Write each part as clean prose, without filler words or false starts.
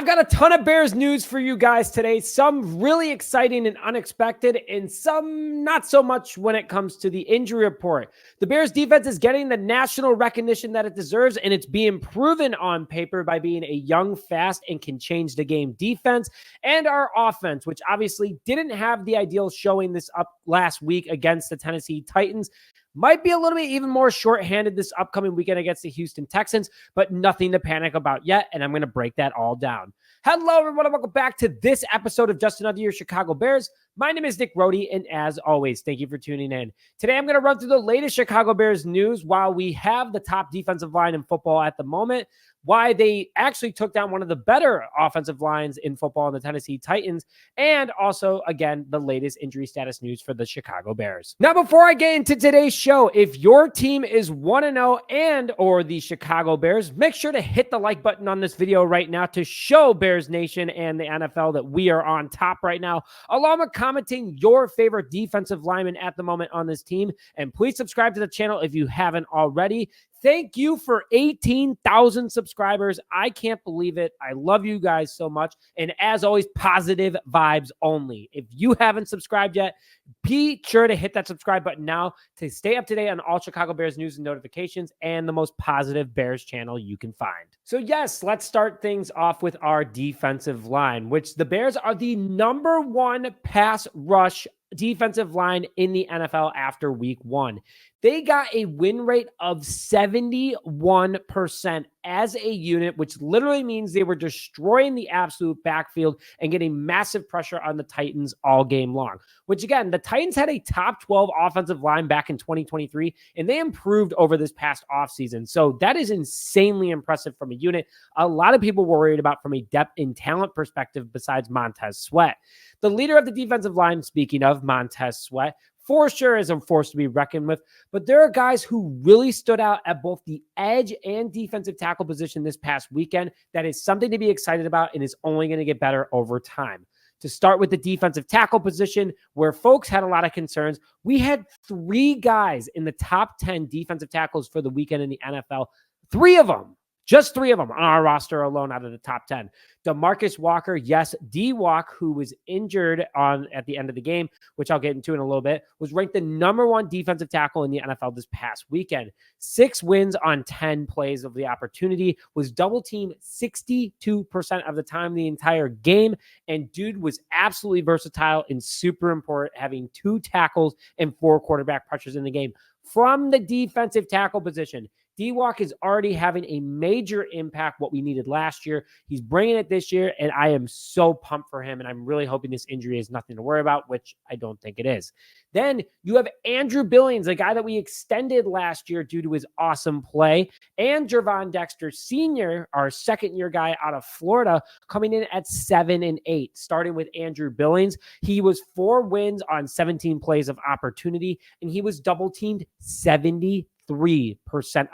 I've got a ton of Bears news for you guys today. Some really exciting and unexpected, and some not so much when it comes to the injury report. The Bears defense is getting the national recognition that it deserves, and it's being proven on paper by being a young, fast, and can change the game defense. And our offense, which obviously didn't have the ideal showing this up last week against the Tennessee Titans, might be a little bit even more shorthanded this upcoming weekend against the Houston Texans, but nothing to panic about yet, and I'm going to break that all down. Hello, everyone, and welcome back to this episode of Just Another Year Chicago Bears. My name is Nick Rohde, and as always, thank you for tuning in. Today, I'm going to run through the latest Chicago Bears news while we have the top defensive line in football at the moment, why they actually took down one of the better offensive lines in football in the Tennessee Titans, and also, again, the latest injury status news for the Chicago Bears. Now, before I get into today's show, if your team is 1-0 and or the Chicago Bears, make sure to hit the like button on this video right now to show Bears Nation and the NFL that we are on top right now, along with commenting your favorite defensive lineman at the moment on this team. And please subscribe to the channel if you haven't already. Thank you for 18,000 subscribers. I can't believe it. I love you guys so much. And as always, positive vibes only. If you haven't subscribed yet, be sure to hit that subscribe button now to stay up to date on all Chicago Bears news and notifications and the most positive Bears channel you can find. So yes, let's start things off with our defensive line, which the Bears are the #1 pass rush defensive line in the NFL after week 1. They got a win rate of 71% as a unit, which literally means they were destroying the absolute backfield and getting massive pressure on the Titans all game long, which again, the Titans had a top 12 offensive line back in 2023, and they improved over this past offseason. So that is insanely impressive from a unit. A lot of people worried about from a depth and talent perspective besides Montez Sweat. The leader of the defensive line, speaking of Montez Sweat, for sure is a force to be reckoned with, but there are guys who really stood out at both the edge and defensive tackle position this past weekend. That is something to be excited about and is only going to get better over time. To start with the defensive tackle position, where folks had a lot of concerns, we had 3 guys in the top 10 defensive tackles for the weekend in the NFL. 3 of them. Just 3 of them on our roster alone out of the top 10. DeMarcus Walker, yes, D-Walk, who was injured at the end of the game, which I'll get into in a little bit, was ranked the #1 defensive tackle in the NFL this past weekend. 6 wins on 10 plays of the opportunity, was double teamed 62% of the time the entire game, and dude was absolutely versatile and super important, having 2 tackles and 4 quarterback pressures in the game. From the defensive tackle position, D-Walk is already having a major impact, what we needed last year. He's bringing it this year, and I am so pumped for him, and I'm really hoping this injury is nothing to worry about, which I don't think it is. Then you have Andrew Billings, a guy that we extended last year due to his awesome play, and Gervon Dexter Sr., our second-year guy out of Florida, coming in at 7-8. Starting with Andrew Billings, he was 4 wins on 17 plays of opportunity, and he was double-teamed 73%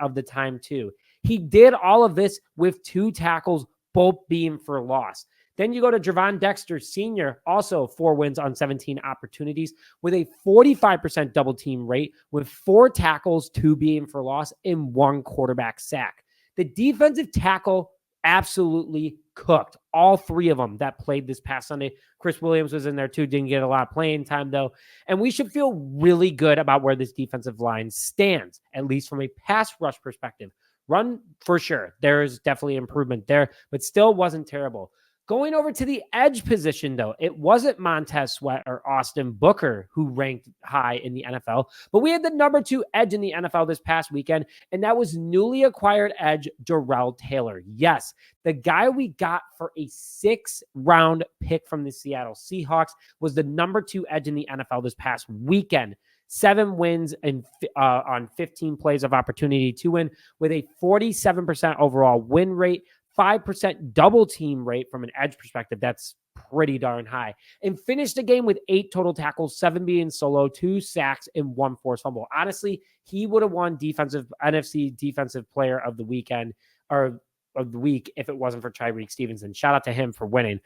of the time too. He did all of this with 2 tackles, both being for loss. Then you go to Gervon Dexter Sr., also 4 wins on 17 opportunities with a 45% double team rate with 4 tackles, 2 being for loss, and 1 quarterback sack. The defensive tackle absolutely cooked. All 3 of them that played this past Sunday. Chris Williams was in there too, didn't get a lot of playing time though. And we should feel really good about where this defensive line stands, at least from a pass rush perspective. Run, for sure. There is definitely improvement there, but still wasn't terrible. Going over to the edge position, though, it wasn't Montez Sweat or Austin Booker who ranked high in the NFL, but we had the #2 edge in the NFL this past weekend, and that was newly acquired edge Darrell Taylor. Yes, the guy we got for a 6th-round pick from the Seattle Seahawks was the #2 edge in the NFL this past weekend. 7 wins and on 15 plays of opportunity to win with a 47% overall win rate. 5% double team rate from an edge perspective. That's pretty darn high. And finished the game with 8 total tackles, 7 being solo, 2 sacks, and 1 forced fumble. Honestly, he would have won NFC Defensive Player of the Weekend or of the week if it wasn't for Tyreek Stevenson. Shout out to him for winning.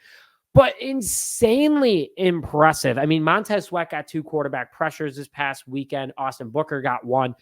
But insanely impressive. I mean, Montez Sweat got 2 quarterback pressures this past weekend. Austin Booker got 1.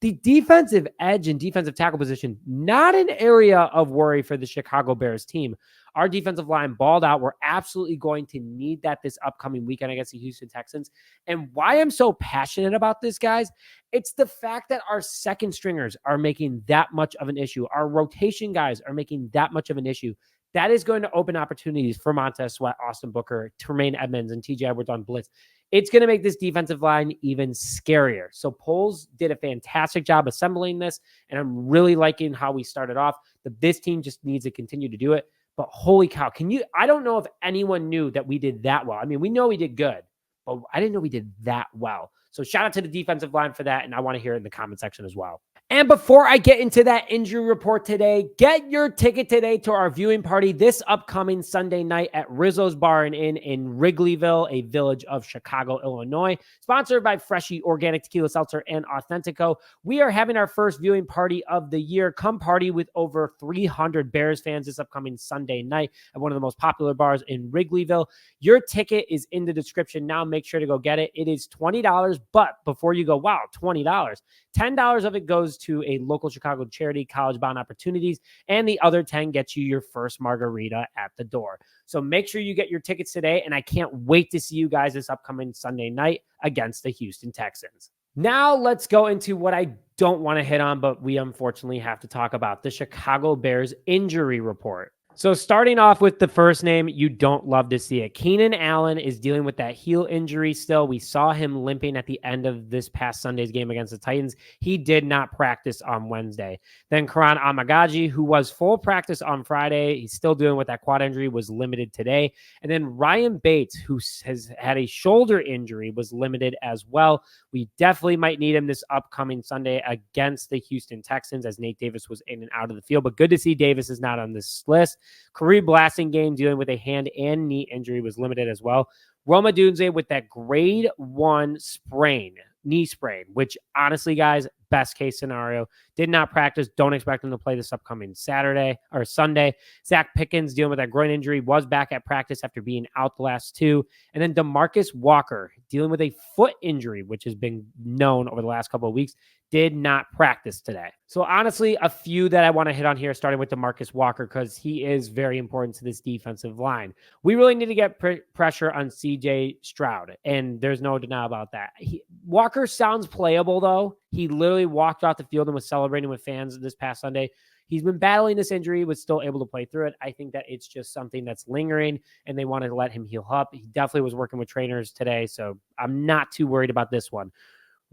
The defensive edge and defensive tackle position, not an area of worry for the Chicago Bears team. Our defensive line balled out. We're absolutely going to need that this upcoming weekend against the Houston Texans. And why I'm so passionate about this, guys, it's the fact that our second stringers are making that much of an issue. Our rotation guys are making that much of an issue. That is going to open opportunities for Montez Sweat, Austin Booker, Tremaine Edmonds, and TJ Edwards on blitz. It's going to make this defensive line even scarier. So Poles did a fantastic job assembling this, and I'm really liking how we started off. This team just needs to continue to do it. But holy cow, I don't know if anyone knew that we did that well. I mean, we know we did good, but I didn't know we did that well. So shout out to the defensive line for that, and I want to hear it in the comment section as well. And before I get into that injury report today, get your ticket today to our viewing party this upcoming Sunday night at Rizzo's Bar and Inn in Wrigleyville, a village of Chicago, Illinois. Sponsored by Freshie Organic Tequila Seltzer and Authentico. We are having our first viewing party of the year. Come party with over 300 Bears fans this upcoming Sunday night at one of the most popular bars in Wrigleyville. Your ticket is in the description now. Make sure to go get it. It is $20, but before you go, wow, $20, $10 of it goes to a local Chicago charity, College Bound Opportunities, and the other 10 gets you your first margarita at the door. So make sure you get your tickets today, and I can't wait to see you guys this upcoming Sunday night against the Houston Texans. Now let's go into what I don't want to hit on, but we unfortunately have to talk about, the Chicago Bears injury report. So starting off with the first name, you don't love to see it. Keenan Allen is dealing with that heel injury still. We saw him limping at the end of this past Sunday's game against the Titans. He did not practice on Wednesday. Then Karan Amagaji, who was full practice on Friday, he's still dealing with that quad injury, was limited today. And then Ryan Bates, who has had a shoulder injury, was limited as well. We definitely might need him this upcoming Sunday against the Houston Texans, as Nate Davis was in and out of the field. But good to see Davis is not on this list. Khari Blasingame, dealing with a hand and knee injury, was limited as well. Odunze with that grade 1 knee sprain, which honestly, guys, best case scenario, did not practice. Don't expect him to play this upcoming Saturday or Sunday. Zaach Pickens, dealing with that groin injury, was back at practice after being out the last 2. And then DeMarcus Walker, dealing with a foot injury, which has been known over the last couple of weeks, did not practice today. So honestly, a few that I want to hit on here, starting with DeMarcus Walker, because he is very important to this defensive line. We really need to get pressure on CJ Stroud, and there's no denial about that. Walker sounds playable, though. He literally walked off the field and was celebrating with fans this past Sunday. He's been battling this injury, was still able to play through it. I think that it's just something that's lingering, and they wanted to let him heal up. He definitely was working with trainers today, so I'm not too worried about this one.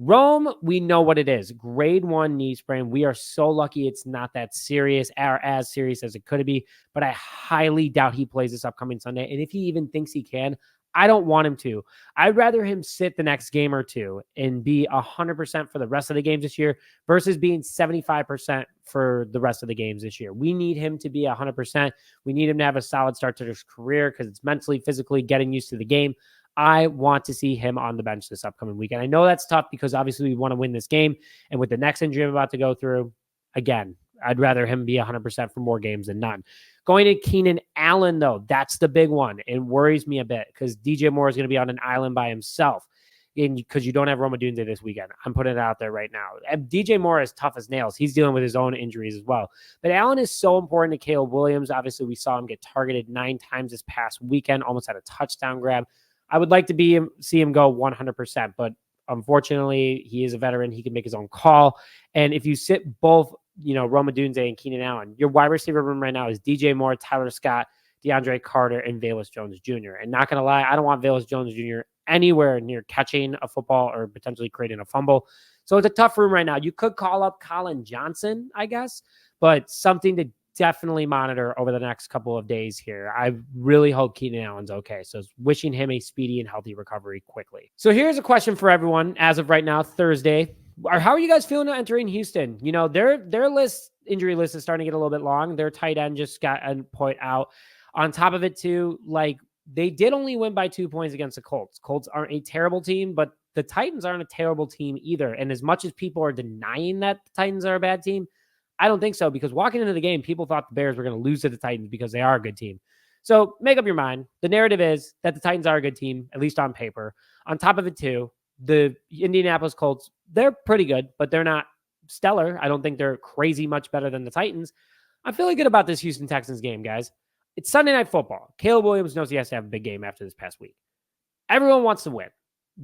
Rome, we know what it is. Grade 1 knee sprain. We are so lucky it's not that serious or as serious as it could be, but I highly doubt he plays this upcoming Sunday. And if he even thinks he can, I don't want him to. I'd rather him sit the next game or two and be 100% for the rest of the games this year versus being 75% for the rest of the games this year. We need him to be 100%. We need him to have a solid start to his career because it's mentally, physically getting used to the game. I want to see him on the bench this upcoming weekend. I know that's tough because obviously we want to win this game. And with the next injury I'm about to go through, again, I'd rather him be 100% for more games than none. Going to Keenan Allen, though, that's the big one. It worries me a bit because DJ Moore is going to be on an island by himself because you don't have Rome Odunze this weekend. I'm putting it out there right now. And DJ Moore is tough as nails. He's dealing with his own injuries as well. But Allen is so important to Caleb Williams. Obviously, we saw him get targeted 9 times this past weekend, almost had a touchdown grab. I would like to see him go 100%, but unfortunately, he is a veteran. He can make his own call. And if you sit both, Rome Odunze and Keenan Allen, your wide receiver room right now is DJ Moore, Tyler Scott, DeAndre Carter, and Velus Jones Jr. And not going to lie, I don't want Velus Jones Jr. anywhere near catching a football or potentially creating a fumble. So it's a tough room right now. You could call up Colin Johnson, I guess, but something to definitely monitor over the next couple of days here. I really hope Keenan Allen's okay. So wishing him a speedy and healthy recovery quickly. So here's a question for everyone as of right now, Thursday. How are you guys feeling entering Houston? Their injury list is starting to get a little bit long. Their tight end just got a point out. On top of it too, they did only win by 2 points against the Colts. Colts aren't a terrible team, but the Titans aren't a terrible team either. And as much as people are denying that the Titans are a bad team, I don't think so, because walking into the game, people thought the Bears were going to lose to the Titans because they are a good team. So make up your mind. The narrative is that the Titans are a good team, at least on paper. On top of it, too, the Indianapolis Colts, they're pretty good, but they're not stellar. I don't think they're crazy much better than the Titans. I'm feeling good about this Houston Texans game, guys. It's Sunday Night Football. Caleb Williams knows he has to have a big game after this past week. Everyone wants to win.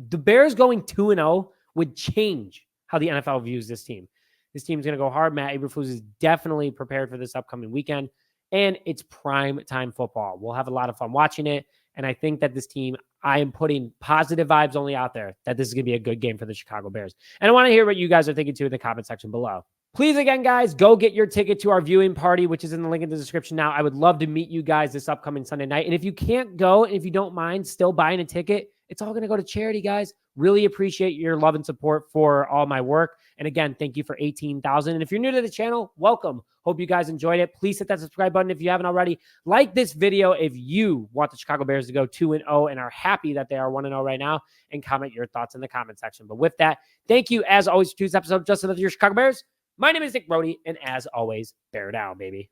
The Bears going 2-0 would change how the NFL views this team. This team's going to go hard. Matt Eberflus is definitely prepared for this upcoming weekend, and it's prime time football. We'll have a lot of fun watching it, and I think that this team, I am putting positive vibes only out there that this is going to be a good game for the Chicago Bears. And I want to hear what you guys are thinking too in the comment section below. Please, again, guys, go get your ticket to our viewing party, which is in the link in the description now. I would love to meet you guys this upcoming Sunday night. And if you can't go, and if you don't mind still buying a ticket, it's all going to go to charity, guys. Really appreciate your love and support for all my work. And again, thank you for 18,000. And if you're new to the channel, welcome. Hope you guys enjoyed it. Please hit that subscribe button if you haven't already. Like this video if you want the Chicago Bears to go 2-0 and are happy that they are 1-0 right now. And comment your thoughts in the comment section. But with that, thank you as always for today's episode of Just Another Your Chicago Bears. My name is Nick Brody, and as always, bear down, baby.